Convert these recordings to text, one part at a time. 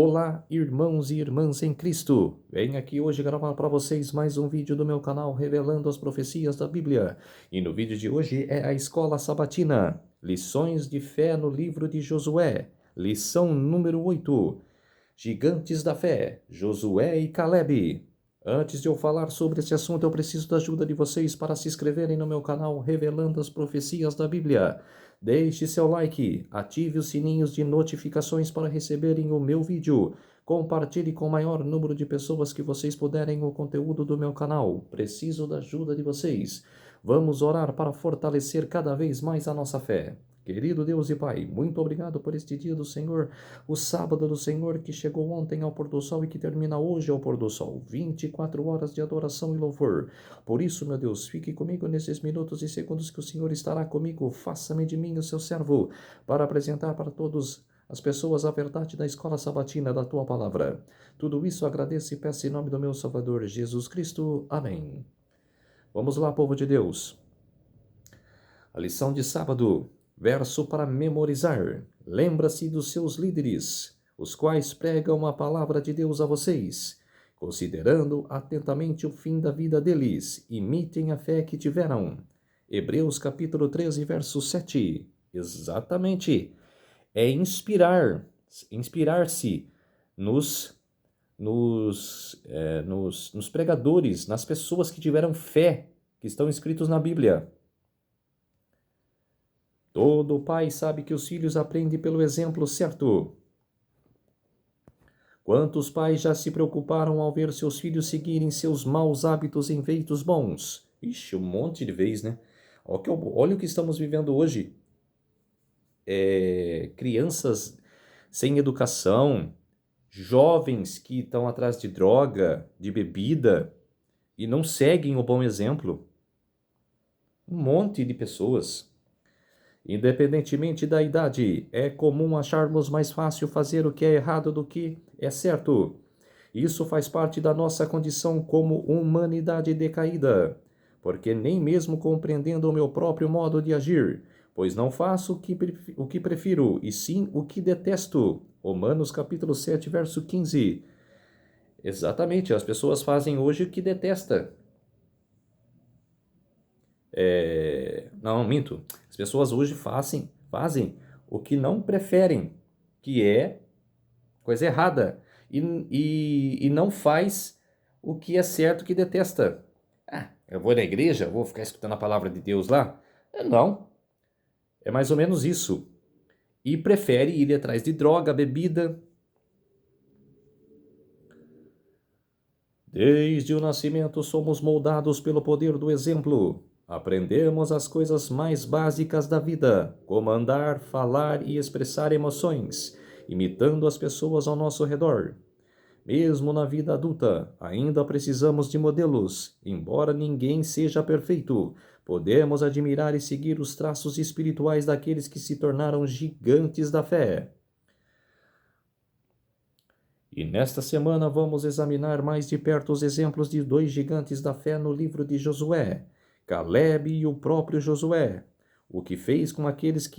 Olá, irmãos e irmãs em Cristo! Venho aqui hoje gravar para vocês mais um vídeo do meu canal revelando as profecias da Bíblia. E no vídeo de hoje é a Escola Sabatina, Lições de Fé no livro de Josué, lição número 8, Gigantes da Fé, Josué e Calebe. Antes de eu falar sobre esse assunto, eu preciso da ajuda de vocês para se inscreverem no meu canal revelando as profecias da Bíblia. Deixe seu like, ative os sininhos de notificações para receberem o meu vídeo. Compartilhe com o maior número de pessoas que vocês puderem o conteúdo do meu canal. Preciso da ajuda de vocês. Vamos orar para fortalecer cada vez mais a nossa fé. Querido Deus e Pai, muito obrigado por este dia do Senhor, o sábado do Senhor que chegou ontem ao pôr do sol e que termina hoje ao pôr do sol. 24 horas de adoração e louvor. Por isso, meu Deus, fique comigo nesses minutos e segundos que o Senhor estará comigo. Faça-me de mim o seu servo, para apresentar para todos as pessoas a verdade da escola sabatina da tua palavra. Tudo isso agradeço e peço em nome do meu Salvador Jesus Cristo. Amém. Vamos lá, povo de Deus. A lição de sábado, verso para memorizar. Lembra-se dos seus líderes, os quais pregam a palavra de Deus a vocês. Considerando atentamente o fim da vida deles, imitem a fé que tiveram. Hebreus capítulo 13, verso 7. Exatamente. É inspirar-se nos pregadores, nas pessoas que tiveram fé, que estão escritos na Bíblia. Todo pai sabe que os filhos aprendem pelo exemplo certo. Quantos pais já se preocuparam ao ver seus filhos seguirem seus maus hábitos em feitos bons? Ixi, um monte de vez, né? Olha o que estamos vivendo hoje. Crianças sem educação, jovens que estão atrás de droga, de bebida, e não seguem o bom exemplo. Um monte de pessoas. Independentemente da idade, é comum acharmos mais fácil fazer o que é errado do que é certo. Isso faz parte da nossa condição como humanidade decaída, porque nem mesmo compreendendo o meu próprio modo de agir, pois não faço o que prefiro, e sim o que detesto. Romanos capítulo 7, verso 15. Exatamente, as pessoas fazem hoje o que detesta. Não, minto. As pessoas hoje fazem o que não preferem, que é coisa errada. E não faz o que é certo, que detesta. Eu vou na igreja, vou ficar escutando a palavra de Deus lá? Não. É mais ou menos isso. E prefere ir atrás de droga, bebida. Desde o nascimento somos moldados pelo poder do exemplo. Aprendemos as coisas mais básicas da vida, como andar, falar e expressar emoções, imitando as pessoas ao nosso redor. Mesmo na vida adulta, ainda precisamos de modelos. Embora ninguém seja perfeito, podemos admirar e seguir os traços espirituais daqueles que se tornaram gigantes da fé. E nesta semana vamos examinar mais de perto os exemplos de dois gigantes da fé no livro de Josué, Calebe e o próprio Josué, o que fez com que eles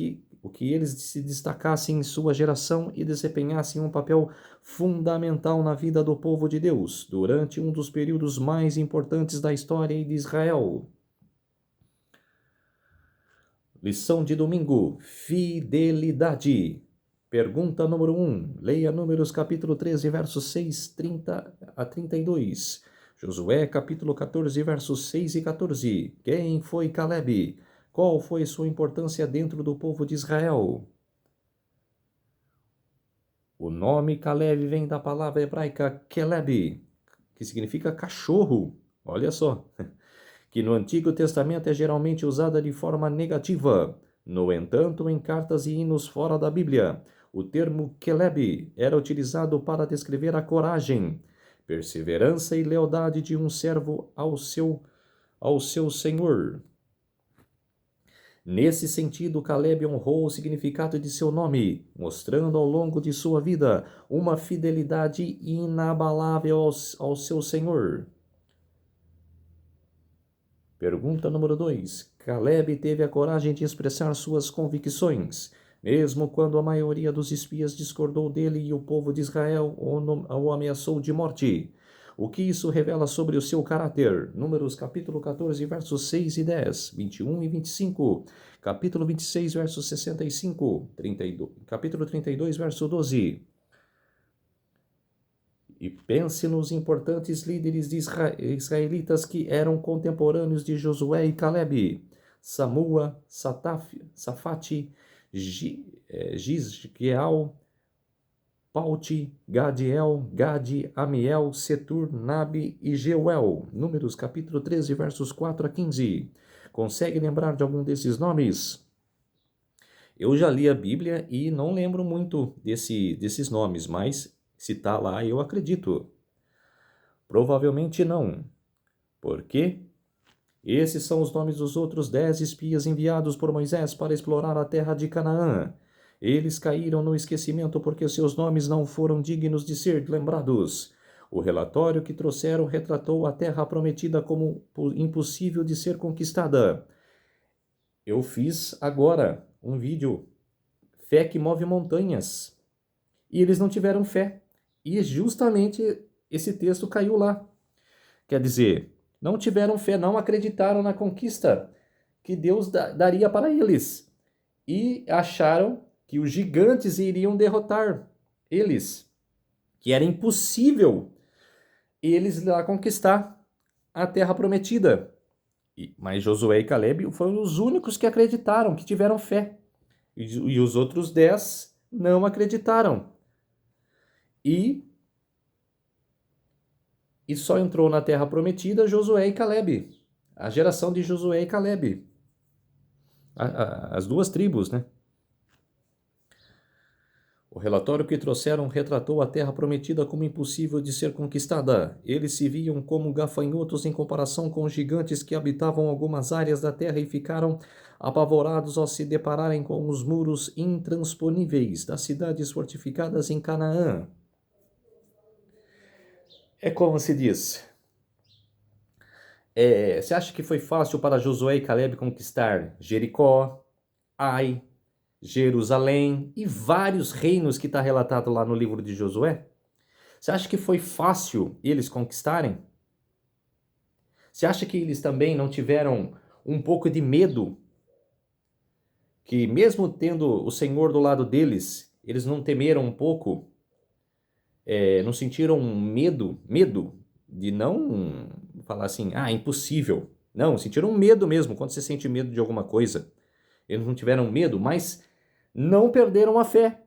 se destacassem em sua geração e desempenhassem um papel fundamental na vida do povo de Deus durante um dos períodos mais importantes da história de Israel. Lição de domingo: fidelidade. Pergunta número 1. Leia Números capítulo 13, versos 6, 30 a 32. Josué capítulo 14, versos 6 e 14. Quem foi Calebe? Qual foi sua importância dentro do povo de Israel? O nome Calebe vem da palavra hebraica Keleb, que significa cachorro. Olha só. Que no Antigo Testamento é geralmente usada de forma negativa. No entanto, em cartas e hinos fora da Bíblia, o termo Keleb era utilizado para descrever a coragem, perseverança e lealdade de um servo ao seu senhor. Nesse sentido, Calebe honrou o significado de seu nome, mostrando ao longo de sua vida uma fidelidade inabalável ao seu senhor. Pergunta número 2. Calebe teve a coragem de expressar suas convicções. mesmo quando a maioria dos espias discordou dele e o povo de Israel o ameaçou de morte. O que isso revela sobre o seu caráter? Números capítulo 14, versos 6 e 10, 21 e 25, capítulo 26, verso 65, 32, capítulo 32, verso 12. E pense nos importantes líderes de israelitas que eram contemporâneos de Josué e Calebe: Samua, Safate, Gizgeal, Palti, Gadiel, Gade, Amiel, Setur, Nabe e Jeuel. Números capítulo 13, versos 4 a 15. Consegue lembrar de algum desses nomes? Eu já li a Bíblia e não lembro muito desses nomes, mas se está lá, eu acredito. Provavelmente não. Por quê? Esses são os nomes dos outros 10 espias enviados por Moisés para explorar a terra de Canaã. Eles caíram no esquecimento porque seus nomes não foram dignos de ser lembrados. O relatório que trouxeram retratou a terra prometida como impossível de ser conquistada. Eu fiz agora um vídeo, Fé que Move Montanhas, e eles não tiveram fé. E justamente esse texto caiu lá. Quer dizer, não tiveram fé, não acreditaram na conquista que Deus daria para eles. E acharam que os gigantes iriam derrotar eles, que era impossível eles lá conquistar a terra prometida. Mas Josué e Calebe foram os únicos que acreditaram, que tiveram fé. E os outros 10 não acreditaram. E só entrou na terra prometida Josué e Calebe. A geração de Josué e Calebe. As duas tribos, né? O relatório que trouxeram retratou a terra prometida como impossível de ser conquistada. Eles se viam como gafanhotos em comparação com os gigantes que habitavam algumas áreas da terra e ficaram apavorados ao se depararem com os muros intransponíveis das cidades fortificadas em Canaã. É como se diz. Você acha que foi fácil para Josué e Calebe conquistar Jericó, Ai, Jerusalém e vários reinos que está relatado lá no livro de Josué? Você acha que foi fácil eles conquistarem? Você acha que eles também não tiveram um pouco de medo? Que mesmo tendo o Senhor do lado deles, eles não temeram um pouco? Não sentiram medo de não falar assim, impossível. Não, sentiram medo mesmo, quando você sente medo de alguma coisa. Eles não tiveram medo, mas não perderam a fé.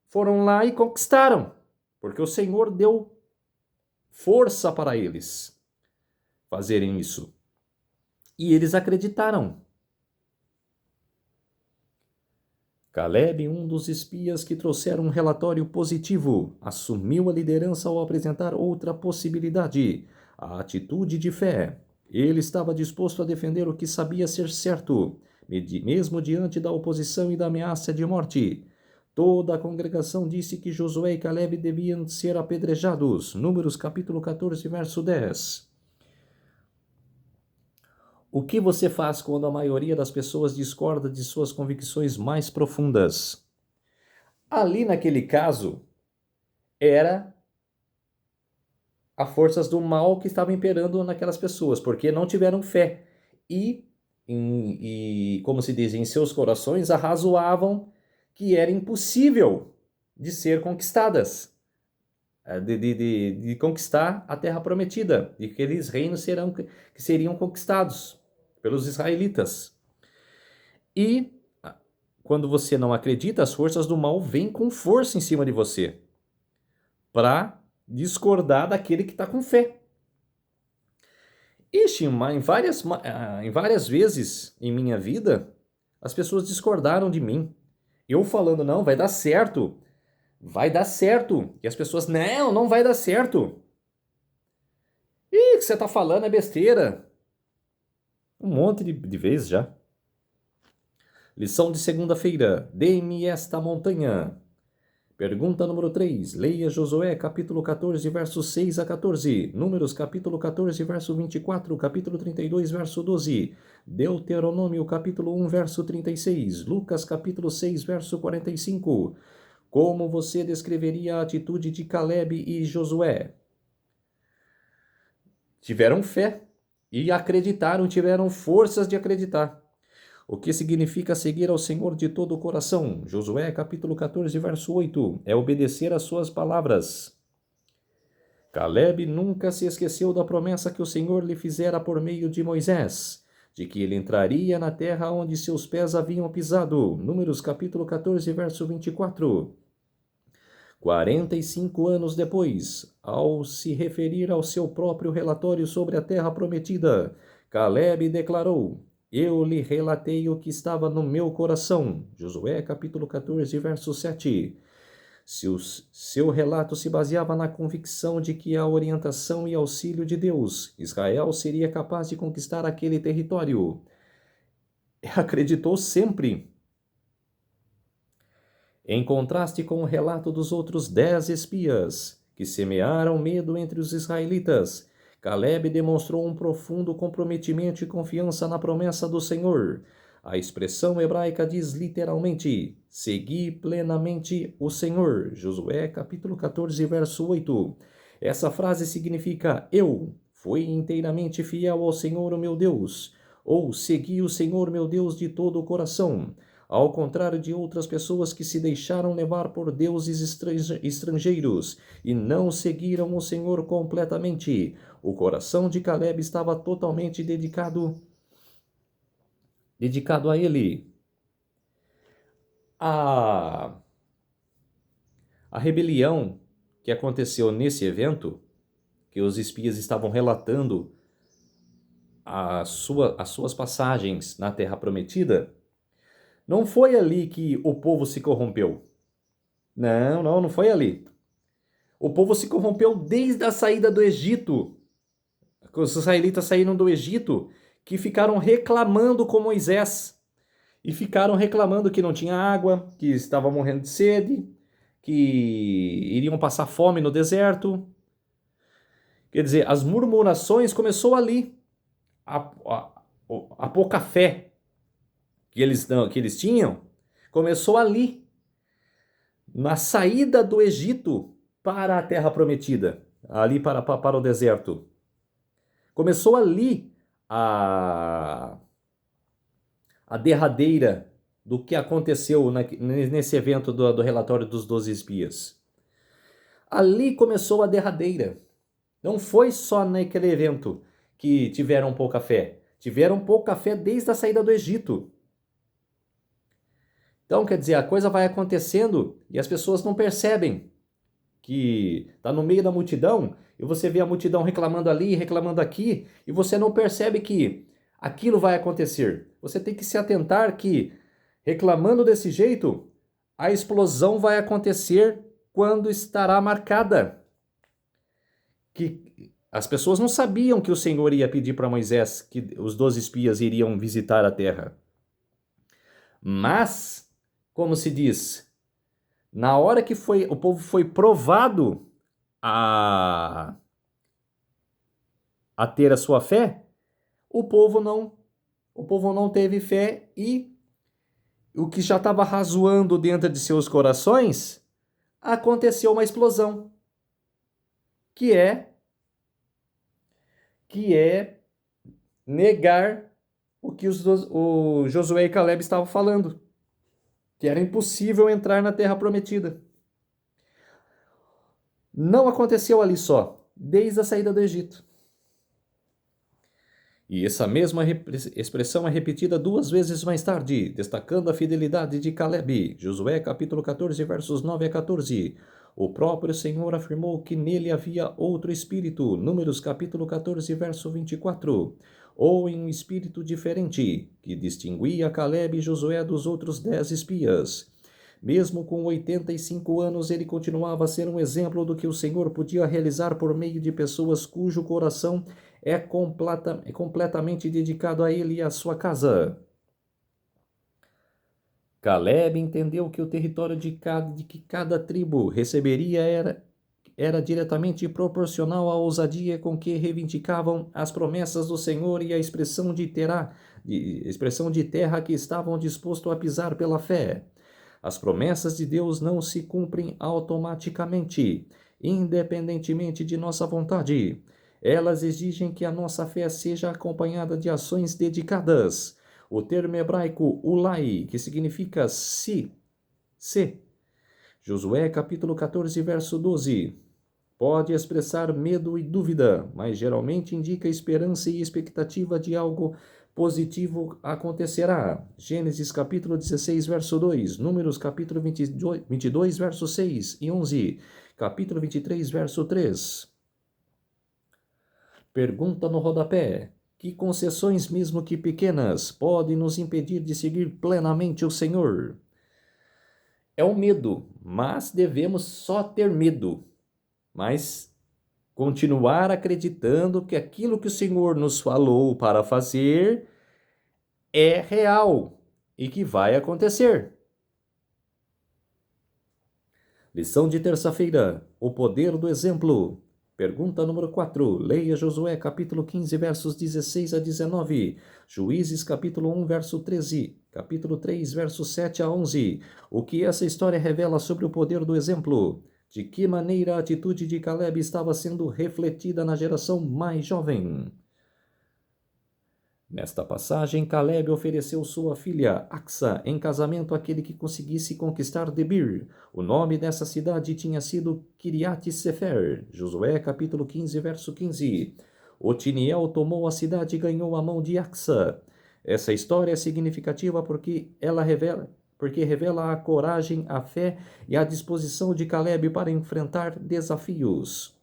Foram lá e conquistaram, porque o Senhor deu força para eles fazerem isso. E eles acreditaram. Calebe, um dos espias que trouxeram um relatório positivo, assumiu a liderança ao apresentar outra possibilidade, a atitude de fé. Ele estava disposto a defender o que sabia ser certo, mesmo diante da oposição e da ameaça de morte. Toda a congregação disse que Josué e Calebe deviam ser apedrejados. Números capítulo 14, verso 10. O que você faz quando a maioria das pessoas discorda de suas convicções mais profundas? Ali naquele caso, era as forças do mal que estavam imperando naquelas pessoas, porque não tiveram fé. Como se diz, em seus corações arrazoavam que era impossível de ser conquistadas, de conquistar a terra prometida, de que aqueles reinos que seriam conquistados pelos israelitas. E quando você não acredita, as forças do mal vêm com força em cima de você para discordar daquele que está com fé. Ixi, em várias vezes em minha vida, as pessoas discordaram de mim. Eu falando, não, vai dar certo. Vai dar certo. E as pessoas, não, não vai dar certo. Ih, o que você está falando é besteira. Um monte de vezes já. Lição de segunda-feira. Dê-me esta montanha. Pergunta número 3. Leia Josué, capítulo 14, versos 6 a 14. Números, capítulo 14, verso 24. Capítulo 32, verso 12. Deuteronômio, capítulo 1, verso 36. Lucas, capítulo 6, verso 45. Como você descreveria a atitude de Caleb e Josué? Tiveram fé e acreditaram, tiveram forças de acreditar. O que significa seguir ao Senhor de todo o coração? Josué capítulo 14, verso 8. É obedecer às suas palavras. Caleb nunca se esqueceu da promessa que o Senhor lhe fizera por meio de Moisés, de que ele entraria na terra onde seus pés haviam pisado. Números capítulo 14, verso 24. 45 anos depois, ao se referir ao seu próprio relatório sobre a terra prometida, Caleb declarou: Eu lhe relatei o que estava no meu coração. Josué capítulo 14, verso 7. Seu relato se baseava na convicção de que a orientação e auxílio de Deus, Israel seria capaz de conquistar aquele território. Acreditou sempre. Em contraste com o relato dos outros 10 espias, que semearam medo entre os israelitas, Caleb demonstrou um profundo comprometimento e confiança na promessa do Senhor. A expressão hebraica diz literalmente: segui plenamente o Senhor. Josué capítulo 14, verso 8. Essa frase significa: eu fui inteiramente fiel ao Senhor, o meu Deus, ou segui o Senhor, meu Deus, de todo o coração. Ao contrário de outras pessoas que se deixaram levar por deuses estrangeiros e não seguiram o Senhor completamente, o coração de Caleb estava totalmente dedicado a ele. A rebelião que aconteceu nesse evento, que os espias estavam relatando as suas passagens na Terra Prometida, não foi ali que o povo se corrompeu. Não foi ali. O povo se corrompeu desde a saída do Egito. Os israelitas saíram do Egito, que ficaram reclamando com Moisés. E ficaram reclamando que não tinha água, que estavam morrendo de sede, que iriam passar fome no deserto. Quer dizer, as murmurações começou ali. A pouca fé que eles tinham começou ali, na saída do Egito para a Terra Prometida, ali para o deserto. Começou ali a derradeira do que aconteceu nesse evento do relatório dos 12 espias. Ali começou a derradeira. Não foi só naquele evento que tiveram pouca fé. Tiveram pouca fé desde a saída do Egito. Então, quer dizer, a coisa vai acontecendo e as pessoas não percebem que está no meio da multidão e você vê a multidão reclamando ali, reclamando aqui, e você não percebe que aquilo vai acontecer. Você tem que se atentar que, reclamando desse jeito, a explosão vai acontecer quando estará marcada. Que as pessoas não sabiam que o Senhor ia pedir para Moisés que os 12 espias iriam visitar a terra. Mas, como se diz, na hora que o povo foi provado a ter a sua fé, o povo não teve fé, e o que já estava razoando dentro de seus corações, aconteceu uma explosão, que é negar o que o Josué e Caleb estavam falando, que era impossível entrar na Terra Prometida. Não aconteceu ali só, desde a saída do Egito. E essa mesma expressão é repetida 2 vezes mais tarde, destacando a fidelidade de Caleb. Josué capítulo 14, versos 9 a 14. O próprio Senhor afirmou que nele havia outro espírito. Números capítulo 14, verso 24. Ou em um espírito diferente, que distinguia Caleb e Josué dos outros 10 espias. Mesmo com 85 anos, ele continuava a ser um exemplo do que o Senhor podia realizar por meio de pessoas cujo coração é completamente dedicado a ele e à sua casa. Caleb entendeu que o território de que cada tribo receberia era diretamente proporcional à ousadia com que reivindicavam as promessas do Senhor e a expressão de terra que estavam dispostos a pisar pela fé. As promessas de Deus não se cumprem automaticamente, independentemente de nossa vontade. Elas exigem que a nossa fé seja acompanhada de ações dedicadas. O termo hebraico ulai, que significa se. Josué capítulo 14, verso 12. Pode expressar medo e dúvida, mas geralmente indica esperança e expectativa de algo positivo acontecerá. Gênesis capítulo 16, verso 2, Números capítulo 22, verso 6 e 11, capítulo 23, verso 3. Pergunta no rodapé: que concessões, mesmo que pequenas, podem nos impedir de seguir plenamente o Senhor? É o medo, mas devemos só ter medo. Mas continuar acreditando que aquilo que o Senhor nos falou para fazer é real e que vai acontecer. Lição de terça-feira: o poder do exemplo. Pergunta número 4. Leia Josué capítulo 15, versos 16 a 19. Juízes capítulo 1, verso 13. Capítulo 3, versos 7 a 11. O que essa história revela sobre o poder do exemplo? De que maneira a atitude de Caleb estava sendo refletida na geração mais jovem? Nesta passagem, Caleb ofereceu sua filha Axa em casamento àquele que conseguisse conquistar Debir. O nome dessa cidade tinha sido Kiriat Sefer. Josué capítulo 15, verso 15. Otiniel tomou a cidade e ganhou a mão de Axa. Essa história é significativa porque revela a coragem, a fé e a disposição de Caleb para enfrentar desafios.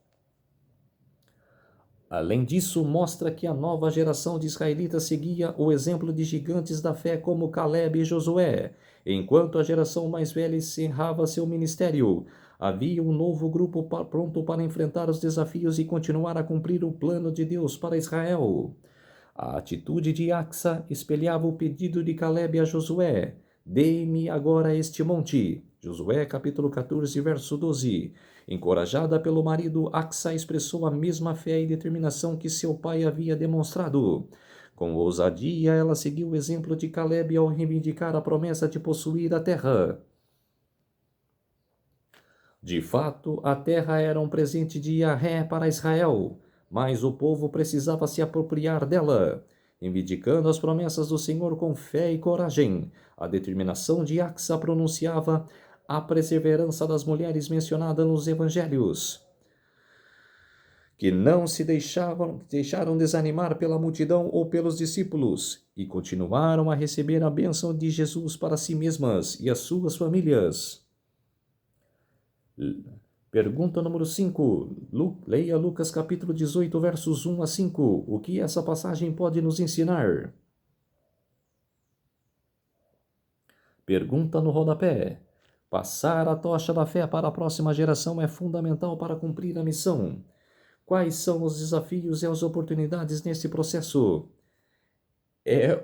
Além disso, mostra que a nova geração de israelitas seguia o exemplo de gigantes da fé como Caleb e Josué, enquanto a geração mais velha encerrava seu ministério. Havia um novo grupo pronto para enfrentar os desafios e continuar a cumprir o plano de Deus para Israel. A atitude de Axa espelhava o pedido de Caleb a Josué: dê-me agora este monte. Josué capítulo 14, verso 12. Encorajada pelo marido, Axa expressou a mesma fé e determinação que seu pai havia demonstrado. Com ousadia, ela seguiu o exemplo de Caleb ao reivindicar a promessa de possuir a terra. De fato, a terra era um presente de Yahvé para Israel, mas o povo precisava se apropriar dela. Reivindicando as promessas do Senhor com fé e coragem, a determinação de Axa pronunciava a perseverança das mulheres mencionadas nos evangelhos, que não se deixaram desanimar pela multidão ou pelos discípulos, e continuaram a receber a bênção de Jesus para si mesmas e as suas famílias. Pergunta número 5. Leia Lucas capítulo 18, versos 1 a 5. O que essa passagem pode nos ensinar? Pergunta no rodapé. Passar a tocha da fé para a próxima geração é fundamental para cumprir a missão. Quais são os desafios e as oportunidades nesse processo? É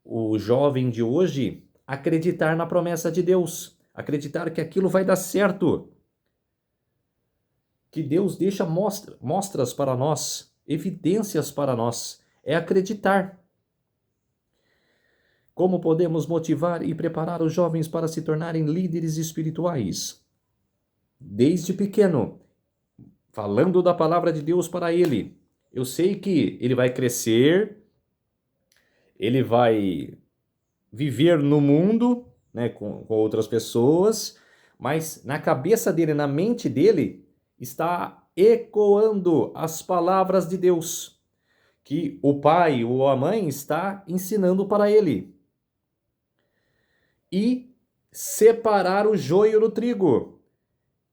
o jovem de hoje acreditar na promessa de Deus, acreditar que aquilo vai dar certo, que Deus deixa mostras para nós, evidências para nós, é acreditar. Como podemos motivar e preparar os jovens para se tornarem líderes espirituais? Desde pequeno, falando da palavra de Deus para ele. Eu sei que ele vai crescer, ele vai viver no mundo, né, com outras pessoas, mas na cabeça dele, na mente dele, está ecoando as palavras de Deus, que o pai ou a mãe está ensinando para ele. E separar o joio do trigo,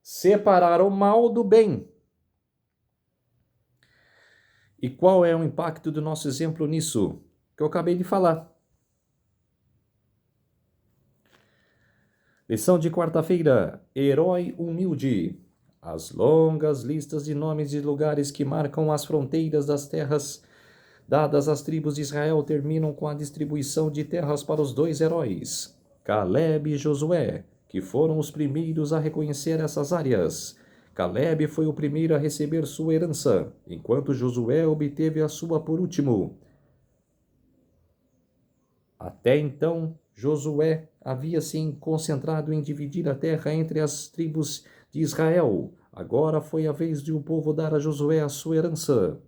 separar o mal do bem. E qual é o impacto do nosso exemplo nisso? Que eu acabei de falar. Lição de quarta-feira: Herói humilde. As longas listas de nomes de lugares que marcam as fronteiras das terras dadas as tribos de Israel, terminam com a distribuição de terras para os dois heróis, Caleb e Josué, que foram os primeiros a reconhecer essas áreas. Caleb foi o primeiro a receber sua herança, enquanto Josué obteve a sua por último. Até então, Josué havia se concentrado em dividir a terra entre as tribos de Israel. Agora foi a vez de o povo dar a Josué a sua herança.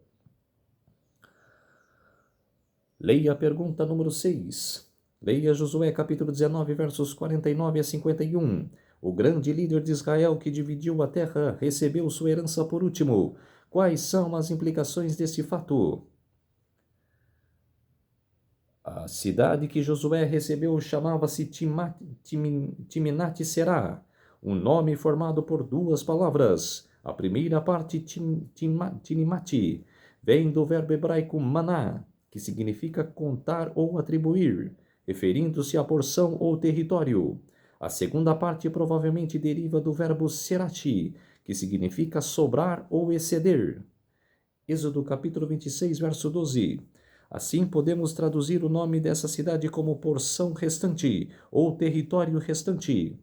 Leia a pergunta número 6. Leia Josué capítulo 19, versos 49 a 51. O grande líder de Israel que dividiu a terra recebeu sua herança por último. Quais são as implicações desse fato? A cidade que Josué recebeu chamava-se Timnat-Será, um nome formado por duas palavras. A primeira parte, Tinimati, vem do verbo hebraico maná, que significa contar ou atribuir, referindo-se à porção ou território. A segunda parte provavelmente deriva do verbo serati, que significa sobrar ou exceder. Êxodo capítulo 26, verso 12. Assim podemos traduzir o nome dessa cidade como porção restante ou território restante.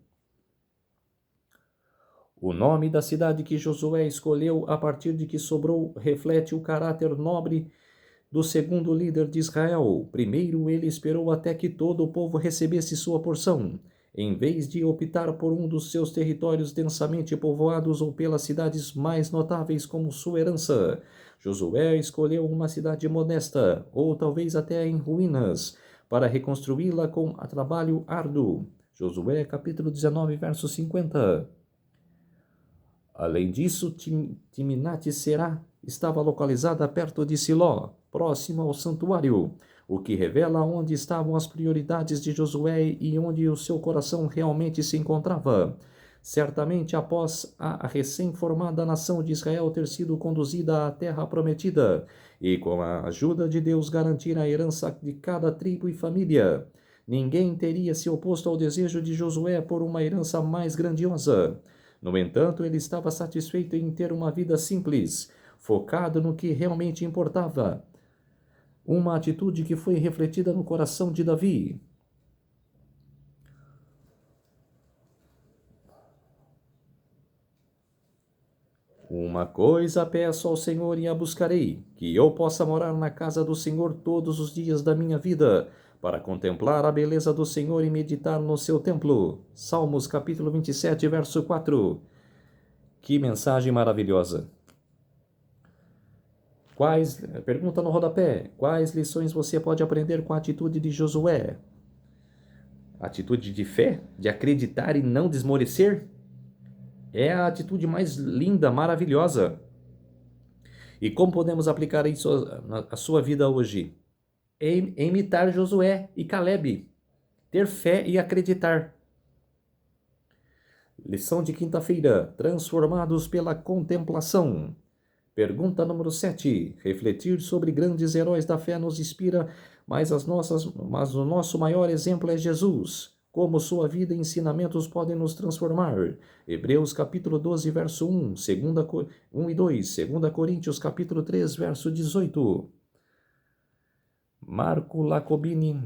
O nome da cidade que Josué escolheu a partir de que sobrou reflete o caráter nobre do segundo líder de Israel. Primeiro, ele esperou até que todo o povo recebesse sua porção, em vez de optar por um dos seus territórios densamente povoados ou pelas cidades mais notáveis como sua herança. Josué escolheu uma cidade modesta, ou talvez até em ruínas, para reconstruí-la com trabalho árduo. Josué capítulo 19, verso 50. Além disso, Timnat-Será estava localizada perto de Siló, próxima ao santuário, o que revela onde estavam as prioridades de Josué e onde o seu coração realmente se encontrava. Certamente após a recém-formada nação de Israel ter sido conduzida à terra prometida, e com a ajuda de Deus garantir a herança de cada tribo e família, ninguém teria se oposto ao desejo de Josué por uma herança mais grandiosa. No entanto, ele estava satisfeito em ter uma vida simples, focado no que realmente importava. Uma atitude que foi refletida no coração de Davi. Uma coisa peço ao Senhor e a buscarei, que eu possa morar na casa do Senhor todos os dias da minha vida, para contemplar a beleza do Senhor e meditar no seu templo. Salmos capítulo 27, verso 4. Que mensagem maravilhosa! Pergunta no rodapé, quais lições você pode aprender com a atitude de Josué? Atitude de fé, de acreditar e não desmorecer? É a atitude mais linda, maravilhosa. E como podemos aplicar isso à sua vida hoje? Imitar Josué e Caleb. Ter fé e acreditar. Lição de quinta-feira. Transformados pela contemplação. Pergunta número 7. Refletir sobre grandes heróis da fé nos inspira, mas o nosso maior exemplo é Jesus. Como sua vida e ensinamentos podem nos transformar. Hebreus capítulo 12, verso 1, 1 e 2, 2 Coríntios capítulo 3, verso 18. Marco Lacobini,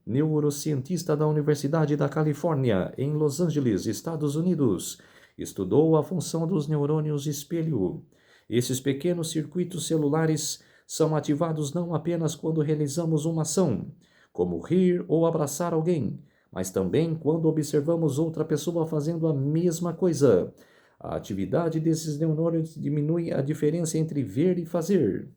neurocientista da Universidade da Califórnia, em Los Angeles, Estados Unidos, estudou a função dos neurônios espelho. Esses pequenos circuitos celulares são ativados não apenas quando realizamos uma ação, como rir ou abraçar alguém, mas também quando observamos outra pessoa fazendo a mesma coisa. A atividade desses neurônios diminui a diferença entre ver e fazer.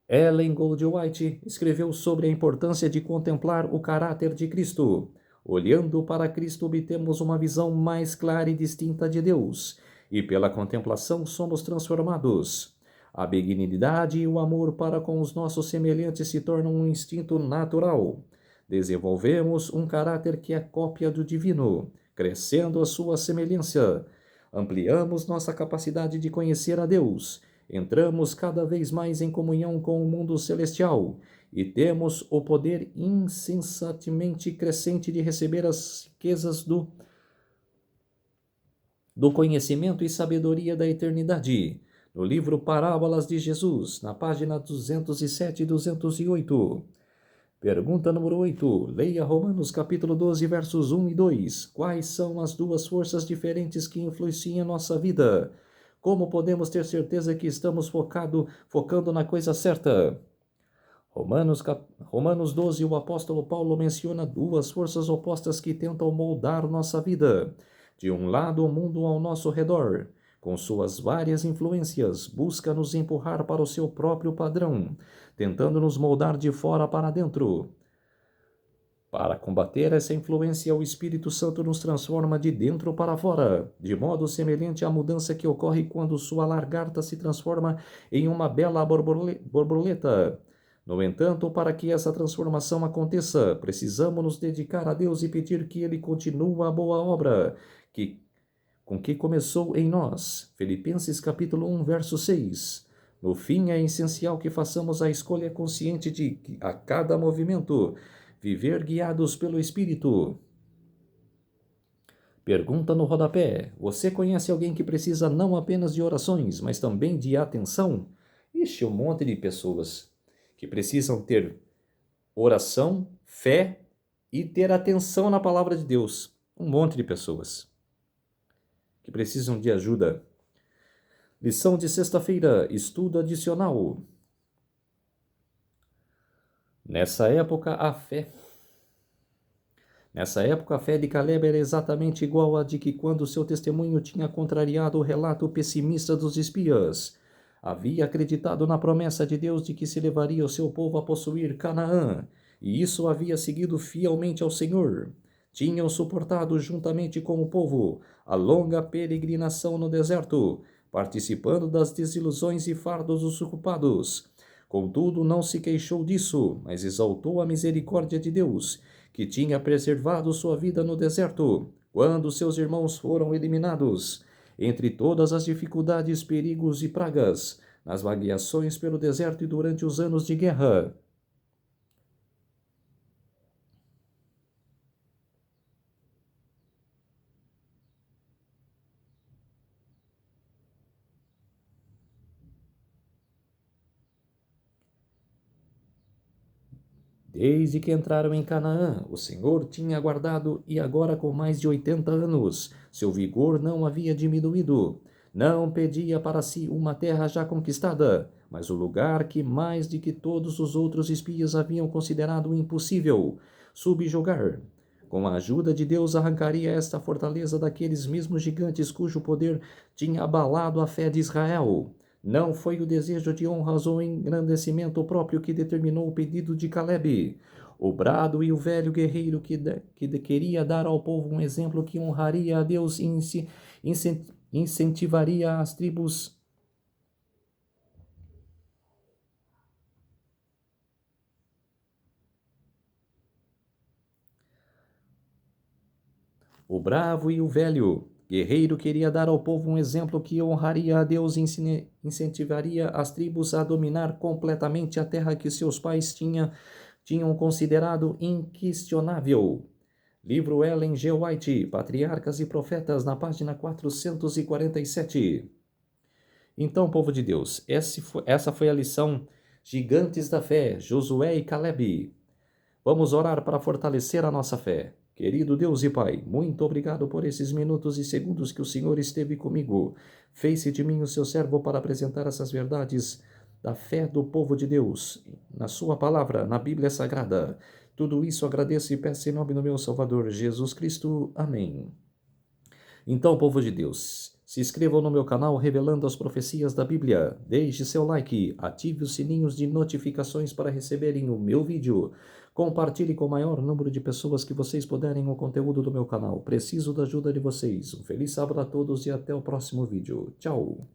Ellen Goldwhite escreveu sobre a importância de contemplar o caráter de Cristo. Olhando para Cristo, obtemos uma visão mais clara e distinta de Deus, e pela contemplação somos transformados. A benignidade e o amor para com os nossos semelhantes se tornam um instinto natural. Desenvolvemos um caráter que é cópia do divino, crescendo a sua semelhança. Ampliamos nossa capacidade de conhecer a Deus. Entramos cada vez mais em comunhão com o mundo celestial e temos o poder incessantemente crescente de receber as riquezas do conhecimento e sabedoria da eternidade. no livro Parábolas de Jesus, na página 207 e 208. Pergunta número 8. Leia Romanos capítulo 12, versos 1 e 2. Quais são as duas forças diferentes que influenciam nossa vida? Como podemos ter certeza que estamos focando na coisa certa? Romanos 12, o apóstolo Paulo menciona duas forças opostas que tentam moldar nossa vida. De um lado, o mundo ao nosso redor, com suas várias influências, busca nos empurrar para o seu próprio padrão, tentando nos moldar de fora para dentro. Para combater essa influência, o Espírito Santo nos transforma de dentro para fora, de modo semelhante à mudança que ocorre quando sua lagarta se transforma em uma bela borboleta. No entanto, para que essa transformação aconteça, precisamos nos dedicar a Deus e pedir que Ele continue a boa obra com que começou em nós. Filipenses capítulo 1, verso 6. No fim, é essencial que façamos a escolha consciente de, a cada movimento, viver guiados pelo Espírito. Pergunta no rodapé. Você conhece alguém que precisa não apenas de orações, mas também de atenção? Ixi, um monte de pessoas que precisam ter oração, fé e ter atenção na palavra de Deus. Um monte de pessoas que precisam de ajuda. Lição de sexta-feira, estudo adicional. Nessa época, a fé de Caleb era exatamente igual à de que quando seu testemunho tinha contrariado o relato pessimista dos espias. Havia acreditado na promessa de Deus de que se levaria o seu povo a possuir Canaã, e isso havia seguido fielmente ao Senhor. Tinham suportado juntamente com o povo a longa peregrinação no deserto, participando das desilusões e fardos dos culpados. Contudo, não se queixou disso, mas exaltou a misericórdia de Deus, que tinha preservado sua vida no deserto, quando seus irmãos foram eliminados. Entre todas as dificuldades, perigos e pragas, nas vagueações pelo deserto e durante os anos de guerra. Desde que entraram em Canaã, o Senhor tinha aguardado e agora com mais de 80 anos, seu vigor não havia diminuído. Não pedia para si uma terra já conquistada, mas o lugar que mais de que todos os outros espias haviam considerado impossível, subjugar. Com a ajuda de Deus arrancaria esta fortaleza daqueles mesmos gigantes cujo poder tinha abalado a fé de Israel. Não foi o desejo de honras ou engrandecimento próprio que determinou o pedido de Caleb. O brado e o velho guerreiro que queria dar ao povo um exemplo que honraria a Deus e incentivaria as tribos. O bravo e o velho guerreiro queria dar ao povo um exemplo que honraria a Deus e incentivaria as tribos a dominar completamente a terra que seus pais tinham considerado inquestionável. Livro Ellen G. White, Patriarcas e Profetas, na página 447. Então, povo de Deus, essa foi a lição Gigantes da Fé, Josué e Caleb. Vamos orar para fortalecer a nossa fé. Querido Deus e Pai, muito obrigado por esses minutos e segundos que o Senhor esteve comigo. Fez-se de mim o seu servo para apresentar essas verdades da fé do povo de Deus, na sua palavra, na Bíblia Sagrada. Tudo isso agradeço e peço em nome do meu Salvador, Jesus Cristo. Amém. Então, povo de Deus, se inscrevam no meu canal Revelando as Profecias da Bíblia, deixe seu like, ative os sininhos de notificações para receberem o meu vídeo, compartilhe com o maior número de pessoas que vocês puderem o conteúdo do meu canal. Preciso da ajuda de vocês. Um feliz sábado a todos e até o próximo vídeo. Tchau!